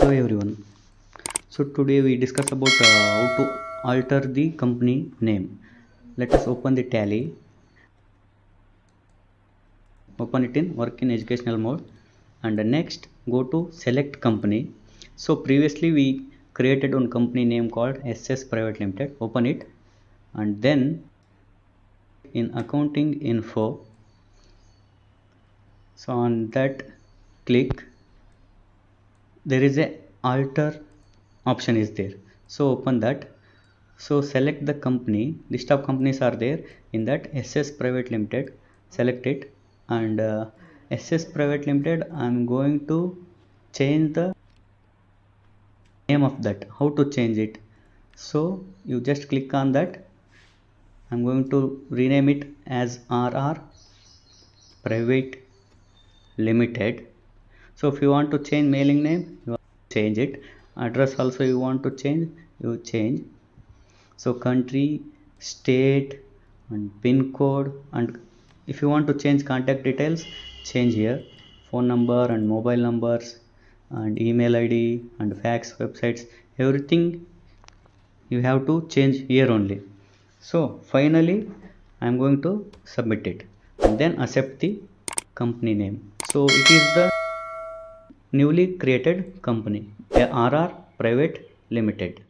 Hello everyone. So today we discuss about how to alter the company name. Let us open the Tally, open it in work in educational mode, and next go to select company. So previously we created one company name called SS Private Limited. Open it, and then in accounting info, so on that click, there is a alter option is there. So open that. So select the company, list of companies are there. In that SS Private Limited, select it, and SS Private Limited, I'm going to change the name of that. How to change it? So you just click on that. I'm going to rename it as RR Private Limited. So if you want to change mailing name, you change it. Address also you want to change, you change. So country, state, and pin code, and if you want to change contact details, change here. Phone number and mobile numbers and email id and fax, websites, everything you have to change here only. So finally I am going to submit it and then accept the company name. So it is the newly created company, RR Private Limited.